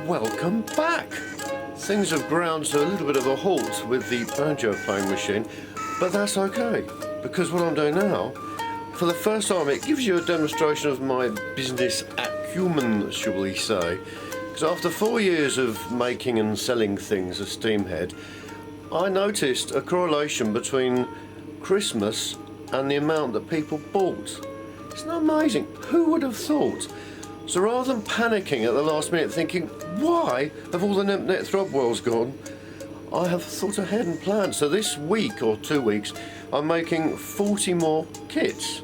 welcome back. Things have ground to a little bit of a halt with the banjo playing machine, but that's okay, because what I'm doing now, for the first time, it gives you a demonstration of my business acumen, shall we say. Because after 4 years of making and selling things as Steamhead, I noticed a correlation between Christmas and the amount that people bought. Isn't that amazing? Who would have thought? So rather than panicking at the last minute thinking, why have all the Nempnett Thrubwells gone? I have thought ahead and planned. So this week or 2 weeks, I'm making 40 more kits.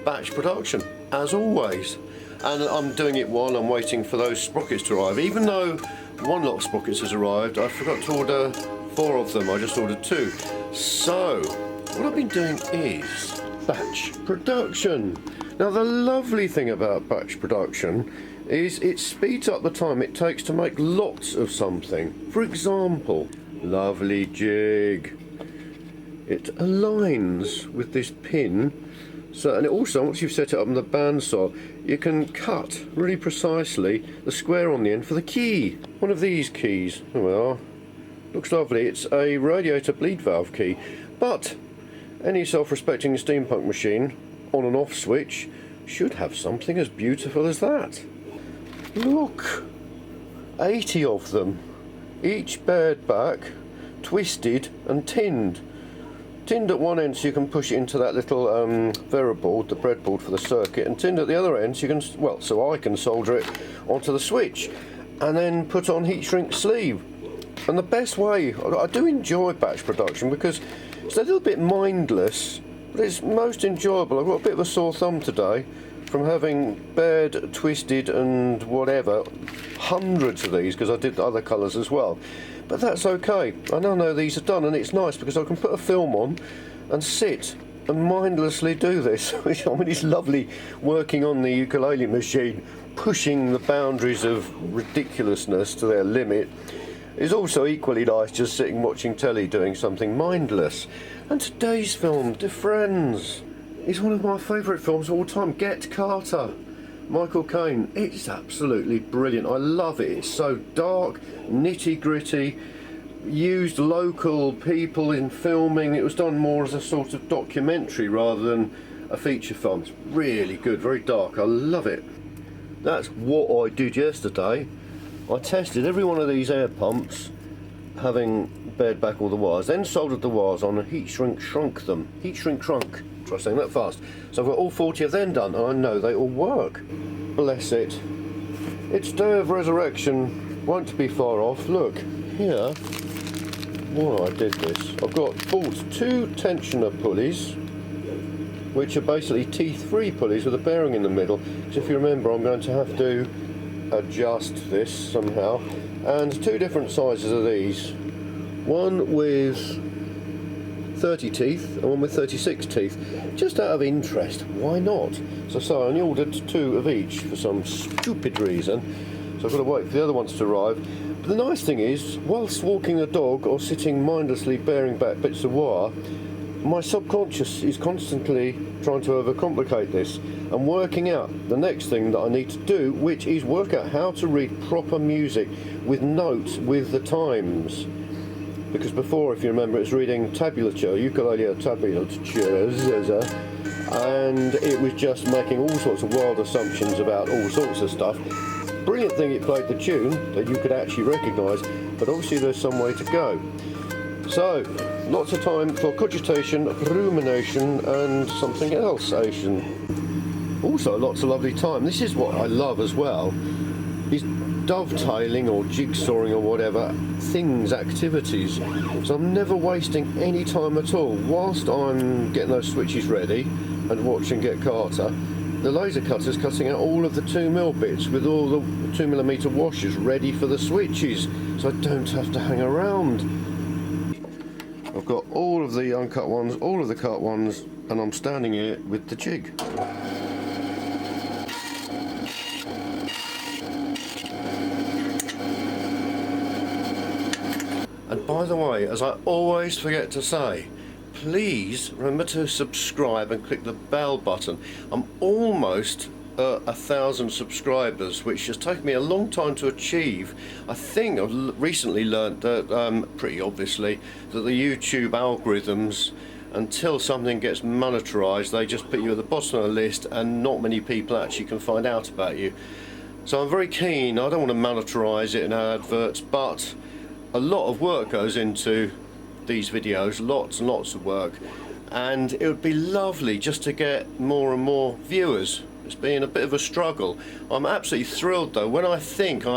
Batch production, as always. And I'm doing it while I'm waiting for those sprockets to arrive. Even though one lot of sprockets has arrived, I forgot to order 4 of them. I just ordered 2. So, what I've been doing is batch production. Now the lovely thing about batch production is it speeds up the time it takes to make lots of something. For example, lovely jig. It aligns with this pin. So, and it also, once you've set it up in the bandsaw, you can cut really precisely the square on the end for the key. One of these keys, there we are. Looks lovely. It's a radiator bleed valve key, but any self-respecting steampunk machine on and off switch should have something as beautiful as that. Look, 80 of them, each bared back, twisted and tinned. Tinned at one end so you can push it into that little board, the breadboard for the circuit, and tinned at the other end so you can, well, so I can solder it onto the switch and then put on heat shrink sleeve. And the best way, I do enjoy batch production because it's a little bit mindless, but it's most enjoyable. I've got a bit of a sore thumb today from having bared, twisted and whatever, hundreds of these, because I did the other colours as well. But that's okay. I now know these are done, and it's nice because I can put a film on and sit and mindlessly do this. I mean, it's lovely working on the ukulele machine, pushing the boundaries of ridiculousness to their limit. It's also equally nice just sitting watching telly doing something mindless. And today's film, dear friends, is one of my favourite films of all time, Get Carter. Michael Caine. It's absolutely brilliant. I love it. It's so dark, nitty gritty, used local people in filming. It was done more as a sort of documentary rather than a feature film. It's really good, very dark. I love it. That's what I did yesterday. I tested every one of these air pumps, having bared back all the wires, then soldered the wires on and heat shrink shrunk them. Heat shrink shrunk. Try saying that fast. So I've got all 40 of them done, and I know they all work. Bless it. Its day of resurrection won't be far off. Look, here, why I did this. I've bought 2 tensioner pulleys, which are basically teeth-free pulleys with a bearing in the middle. So if you remember, I'm going to have to adjust this somehow. And 2 different sizes of these. One with 30 teeth and one with 36 teeth, just out of interest. Why not? So I only ordered 2 of each for some stupid reason, so I've got to wait for the other ones to arrive. But the nice thing is, whilst walking the dog or sitting mindlessly bearing back bits of wire, my subconscious is constantly trying to overcomplicate this and working out the next thing that I need to do, which is work out how to read proper music with notes with the times. Because before, if you remember, it was reading tablature, ukulele tablature, and it was just making all sorts of wild assumptions about all sorts of stuff. Brilliant thing it played the tune that you could actually recognise, but obviously there's some way to go. So, lots of time for cogitation, rumination and something else. Also lots of lovely time. This is what I love as well, is dovetailing or jigsawing or whatever, activities. So I'm never wasting any time at all. Whilst I'm getting those switches ready and watching Get Carter, the laser cutter's cutting out all of the 2mm bits with all the 2mm washers ready for the switches, so I don't have to hang around. I've got all of the uncut ones, all of the cut ones, and I'm standing here with the jig. And by the way, as I always forget to say, please remember to subscribe and click the bell button. I'm almost 1,000 subscribers, which has taken me a long time to achieve. I think I've recently learnt that, pretty obviously, that the YouTube algorithms, until something gets monetarised, they just put you at the bottom of the list and not many people actually can find out about you. So I'm very keen, I don't want to monetarise it in adverts, but a lot of work goes into these videos, lots and lots of work, and it would be lovely just to get more and more viewers. It's been a bit of a struggle. I'm absolutely thrilled though when I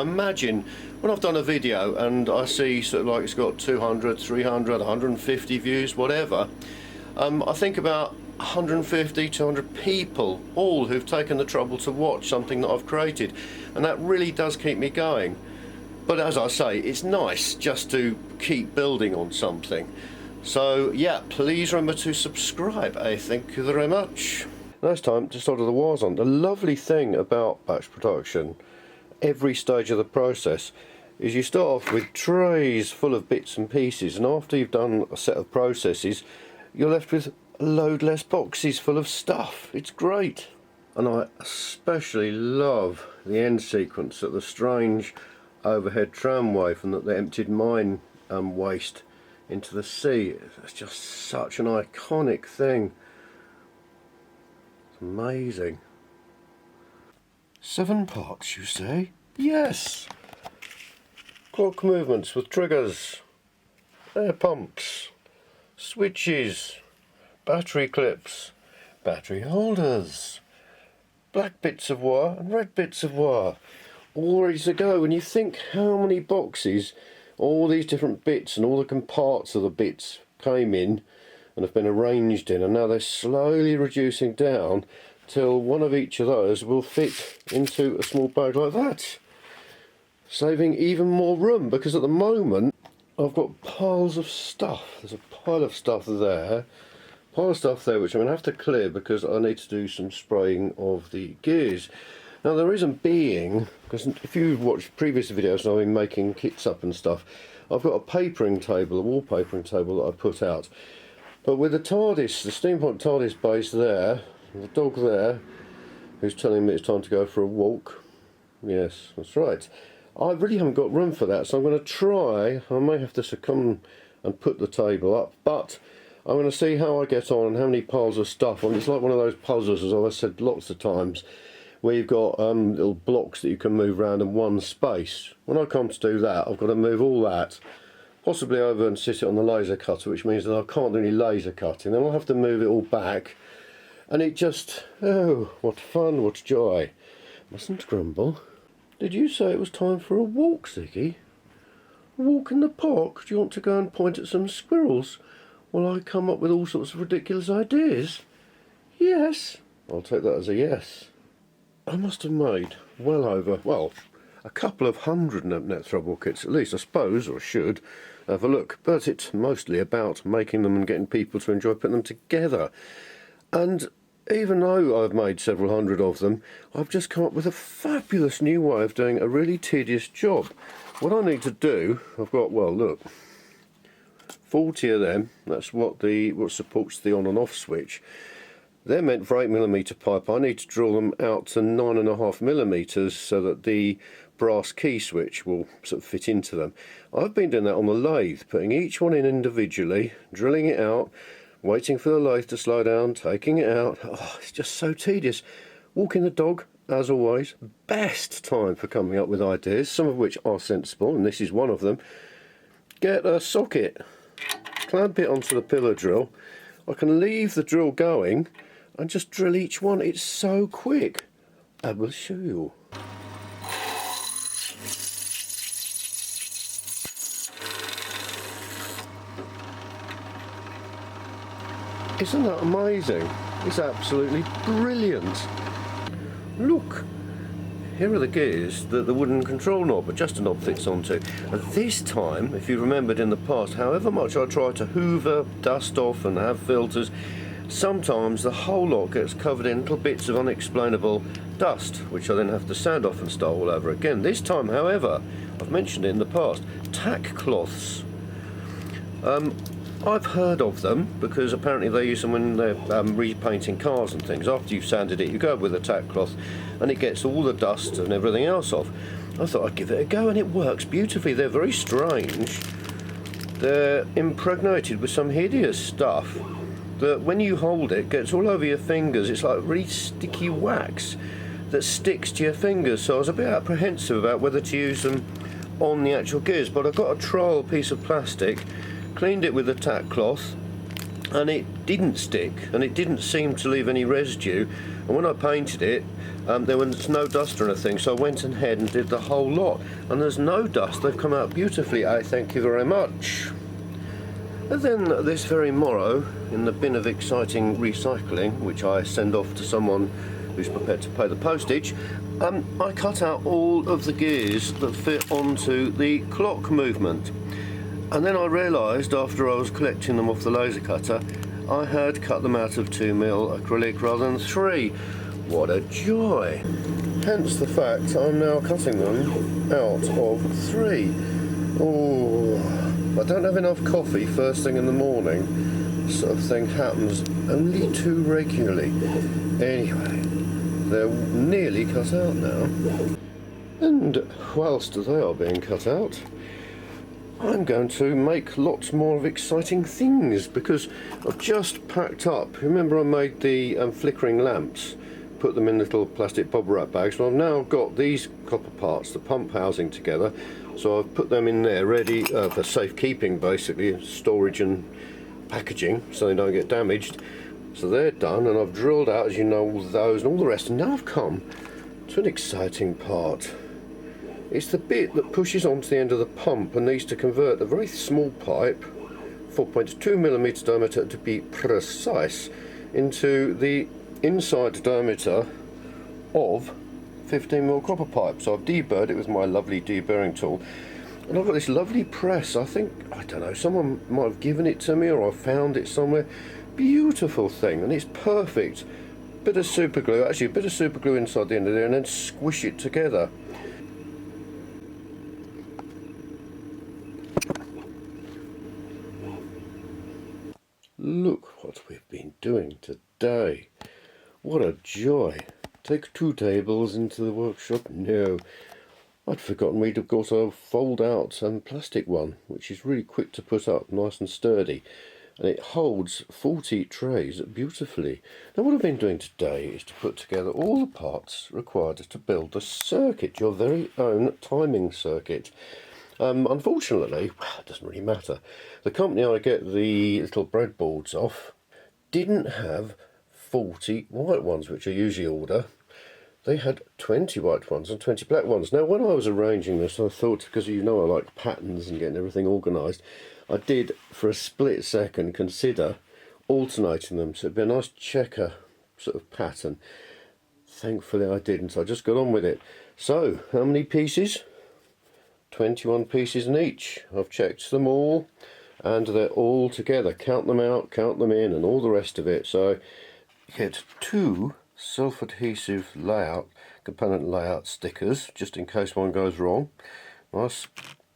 imagine when I've done a video and I see sort of like it's got 200, 300, 150 views, whatever. I think about 150, 200 people, all who've taken the trouble to watch something that I've created, and that really does keep me going. But as I say, it's nice just to keep building on something. So yeah, please remember to subscribe. Thank you very much. Next time, just solder the wires on. The lovely thing about batch production, every stage of the process, is you start off with trays full of bits and pieces, and after you've done a set of processes, you're left with a load less boxes full of stuff. It's great. And I especially love the end sequence at the strange overhead tramway from that they emptied mine waste into the sea. It's just such an iconic thing. It's amazing. 7 parts, you say? Yes. Clock movements with triggers, air pumps, switches, battery clips, battery holders, black bits of wire and red bits of wire, all ready to go. When you think how many boxes all these different bits and all the comparts of the bits came in and have been arranged in, and now they're slowly reducing down till one of each of those will fit into a small bag like that, saving even more room, because at the moment I've got piles of stuff. There's a pile of stuff there, pile of stuff there, which I'm going to have to clear because I need to do some spraying of the gears. Now the reason being, because if you've watched previous videos and I've been making kits up and stuff, I've got a papering table, a wallpapering table that I put out. But with the TARDIS, the steampunk TARDIS base there, the dog there, who's telling me it's time to go for a walk. Yes, that's right. I really haven't got room for that, so I'm going to try. I may have to succumb and put the table up, but I'm going to see how I get on and how many piles of stuff. And it's like one of those puzzles, as I've said lots of times, where you've got little blocks that you can move around in one space. When I come to do that, I've got to move all that, possibly over and sit it on the laser cutter, which means that I can't do any laser cutting. Then I'll have to move it all back, and it just, oh, what fun, what joy. Mustn't grumble. Did you say it was time for a walk, Ziggy? A walk in the park? Do you want to go and point at some squirrels while I come up with all sorts of ridiculous ideas? Yes. I'll take that as a yes. I must have made well over, well, a couple of 100 Nempnett Thrubwell Kits at least, I suppose, or should have a look. But it's mostly about making them and getting people to enjoy putting them together. And even though I've made several hundred of them, I've just come up with a fabulous new way of doing a really tedious job. What I need to do, I've got, well, look, 40 of them. That's what supports the on and off switch. They're meant for 8mm pipe. I need to drill them out to 9.5mm so that the brass key switch will sort of fit into them. I've been doing that on the lathe, putting each one in individually, drilling it out, waiting for the lathe to slow down, taking it out. Oh, it's just so tedious. Walking the dog, as always, best time for coming up with ideas, some of which are sensible, and this is one of them. Get a socket, clamp it onto the pillar drill. I can leave the drill going and just drill each one. It's so quick. I will show you. Isn't that amazing? It's absolutely brilliant. Look, here are the gears that the wooden control knob, adjuster knob, fits onto. And this time, if you remembered in the past, however much I try to hoover, dust off and have filters, sometimes the whole lot gets covered in little bits of unexplainable dust, which I then have to sand off and start all over again. This time, however, I've mentioned it in the past, tack cloths. I've heard of them because apparently they use them when they're repainting cars and things. After you've sanded it, you go with a tack cloth and it gets all the dust and everything else off. I thought I'd give it a go, and it works beautifully. They're very strange. They're impregnated with some hideous stuff that when you hold it gets all over your fingers. It's like really sticky wax that sticks to your fingers, so I was a bit apprehensive about whether to use them on the actual gears, but I got a trial piece of plastic, cleaned it with a tack cloth, and it didn't stick, and it didn't seem to leave any residue. And when I painted it, there was no dust or anything, so I went ahead and did the whole lot, and there's no dust. They've come out beautifully. I thank you very much. And then this very morrow, in the bin of exciting recycling, which I send off to someone who's prepared to pay the postage, I cut out all of the gears that fit onto the clock movement. And then I realised, after I was collecting them off the laser cutter, I had cut them out of 2mm acrylic rather than 3. What a joy! Hence the fact I'm now cutting them out of 3. Oh, I don't have enough coffee first thing in the morning. This sort of thing happens only too regularly. Anyway, they're nearly cut out now. And whilst they are being cut out, I'm going to make lots more of exciting things, because I've just packed up. Remember I made the flickering lamps, put them in little plastic bubble wrap bags. Well, I've now got these copper parts, the pump housing together, so I've put them in there ready for safekeeping, basically, storage and packaging, so they don't get damaged. So they're done, and I've drilled out, as you know, all those and all the rest, and now I've come to an exciting part. It's the bit that pushes onto the end of the pump and needs to convert a very small pipe, 4.2mm diameter to be precise, into the inside diameter of 15mm copper pipe. So I've deburred it with my lovely deburring tool, and I've got this lovely press. I don't know, someone might have given it to me, or I found it somewhere. Beautiful thing, and it's perfect. Bit of super glue, actually a bit of super glue inside the end of there, and then squish it together. Look what we've been doing today. What a joy. Take 2 tables into the workshop? No. I'd forgotten we'd have got a fold out plastic one, which is really quick to put up, nice and sturdy. And it holds 40 trays beautifully. Now what I've been doing today is to put together all the parts required to build the circuit, your very own timing circuit. Unfortunately, well, it doesn't really matter. The company I get the little breadboards off didn't have 40 white ones, which I usually order. They had 20 white ones and 20 black ones. Now when I was arranging this, I thought, because you know I like patterns and getting everything organised, I did for a split second consider alternating them, so it'd be a nice checker sort of pattern. Thankfully I didn't, so I just got on with it. So, how many pieces? 21 pieces in each. I've checked them all, and they're all together. Count them out, count them in, and all the rest of it. So you get 2 self-adhesive component layout stickers, just in case one goes wrong. Nice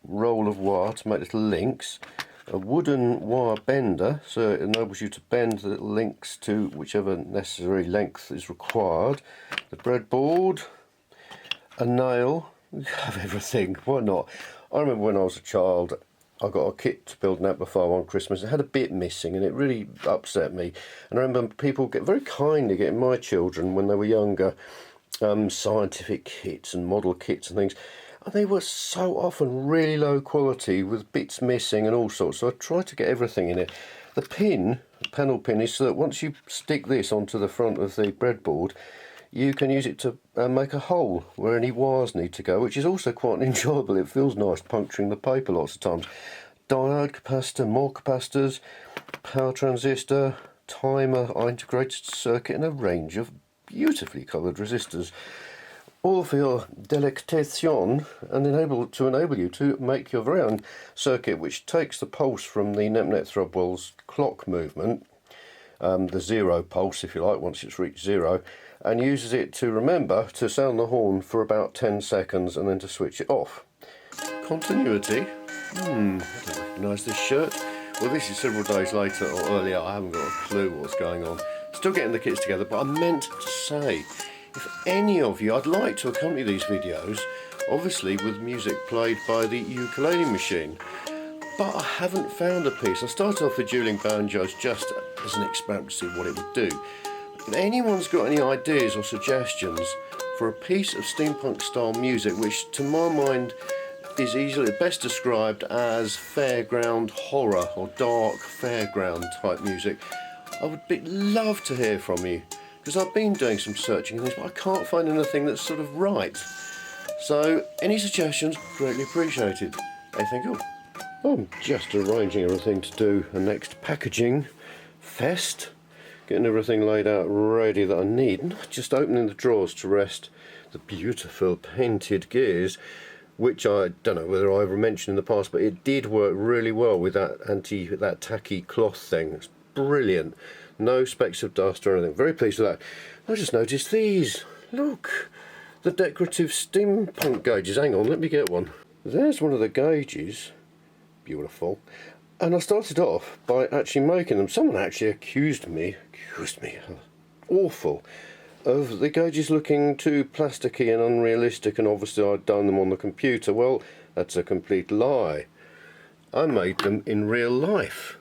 roll of wire to make little links. A wooden wire bender, so it enables you to bend the little links to whichever necessary length is required. The breadboard, a nail. You have everything, why not? I remember when I was a child, I got a kit to build an amplifier one Christmas. It had a bit missing and it really upset me. And I remember people get very kindly getting my children, when they were younger, scientific kits and model kits and things. And they were so often really low quality with bits missing and all sorts. So I tried to get everything in it. The panel pin, is so that once you stick this onto the front of the breadboard, you can use it to make a hole where any wires need to go, which is also quite enjoyable. It feels nice puncturing the paper lots of times. Diode, capacitor, more capacitors, power transistor, timer, integrated circuit, and a range of beautifully coloured resistors. All for your delectation, and to enable you to make your very own circuit, which takes the pulse from the Nempnett Thrubwell's clock movement, the 0 pulse if you like, once it's reached 0, and uses it to remember to sound the horn for about 10 seconds and then to switch it off. Continuity. I don't recognise this shirt. Well, this is several days later or earlier. I haven't got a clue what's going on. Still getting the kits together, but I meant to say, if any of you, I'd like to accompany these videos, obviously with music played by the ukulele machine. But I haven't found a piece. I started off with dueling banjos just as an experiment to see what it would do. If anyone's got any ideas or suggestions for a piece of steampunk style music, which to my mind is easily best described as fairground horror or dark fairground type music, I would love to hear from you, because I've been doing some searching in this, but I can't find anything that's sort of right. So any suggestions, greatly appreciated. Hey, thank you. I'm just arranging everything to do a next packaging fest, getting everything laid out ready that I need, not just opening the drawers to rest the beautiful painted gears, which I don't know whether I ever mentioned in the past, but it did work really well with that tacky cloth thing. It's brilliant. No specks of dust or anything. Very pleased with that. I just noticed these. Look, the decorative steampunk gauges. Hang on, let me get one. There's one of the gauges. Beautiful. And I started off by actually making them. Someone actually accused me, awful, of the gauges looking too plasticky and unrealistic, and obviously I'd done them on the computer. Well, that's a complete lie. I made them in real life.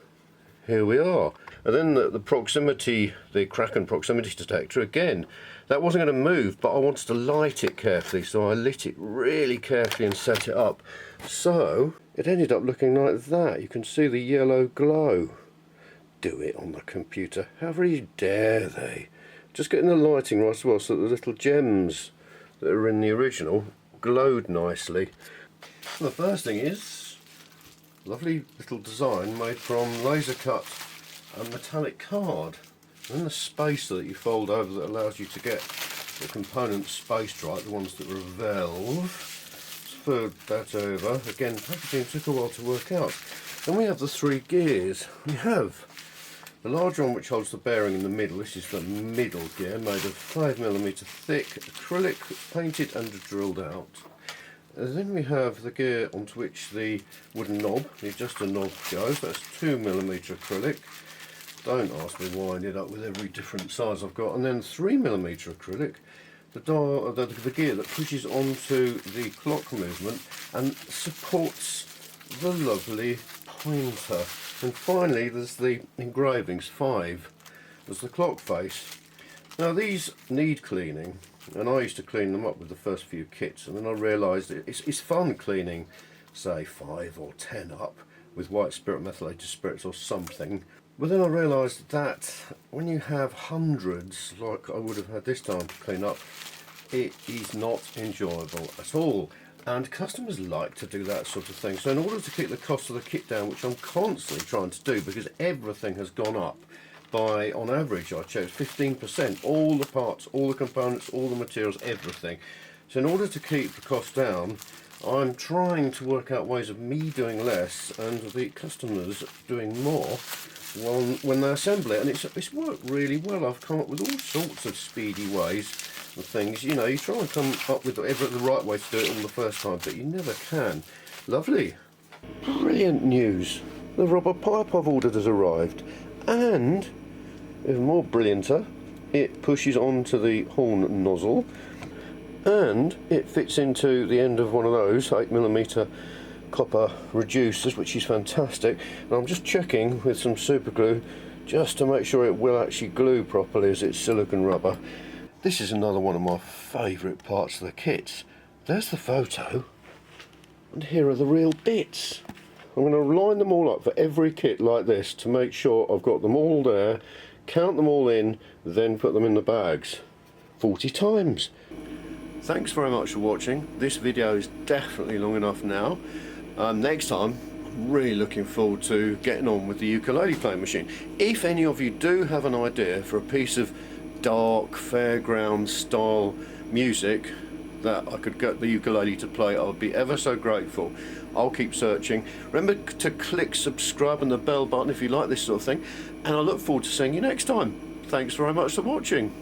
Here we are. And then the proximity, the Kraken proximity detector, again, that wasn't going to move, but I wanted to light it carefully, so I lit it really carefully and set it up. So it ended up looking like that. You can see the yellow glow. Do it on the computer. How very dare they? Just getting the lighting right as well, so that the little gems that are in the original glowed nicely. The first thing is lovely little design made from laser cut and metallic card, and then the spacer that you fold over that allows you to get the components spaced right, the ones that revolve. Fold that over. Again, packaging took a while to work out. Then we have the three gears. We have the larger one which holds the bearing in the middle. This is the middle gear, made of 5mm thick acrylic, painted and drilled out. And then we have the gear onto which the wooden knob, the adjuster knob goes. That's 2mm acrylic. Don't ask me why I ended up with every different size I've got. And then 3mm acrylic, the gear that pushes onto the clock movement and supports the lovely pointer. And finally there's the engravings, 5. There's the clock face. Now these need cleaning, and I used to clean them up with the first few kits, and then I realised it's fun cleaning, say 5 or 10 up with white spirit, methylated spirits or something. But then I realised that when you have hundreds, like I would have had this time to clean up, it is not enjoyable at all. And customers like to do that sort of thing. So in order to keep the cost of the kit down, which I'm constantly trying to do because everything has gone up by, on average, I checked 15%, all the parts, all the components, all the materials, everything. So in order to keep the cost down, I'm trying to work out ways of me doing less and the customers doing more when they assemble it, and it's worked really well. I've come up with all sorts of speedy ways and things. You know, you try and come up with the right way to do it all the first time, but you never can. Lovely. Brilliant news. The rubber pipe I've ordered has arrived, and even more brillianter, it pushes onto the horn nozzle, and it fits into the end of one of those 8mm copper reducers, which is fantastic. And I'm just checking with some super glue just to make sure it will actually glue properly, as it's silicone rubber. This is another one of my favourite parts of the kits. There's the photo, and here are the real bits. I'm going to line them all up for every kit like this to make sure I've got them all there, count them all in, then put them in the bags 40 times. Thanks very much for watching. This video is definitely long enough now. Next time, I'm really looking forward to getting on with the ukulele playing machine. If any of you do have an idea for a piece of dark fairground style music that I could get the ukulele to play, I would be ever so grateful. I'll keep searching. Remember to click subscribe and the bell button if you like this sort of thing, and I look forward to seeing you next time. Thanks very much for watching.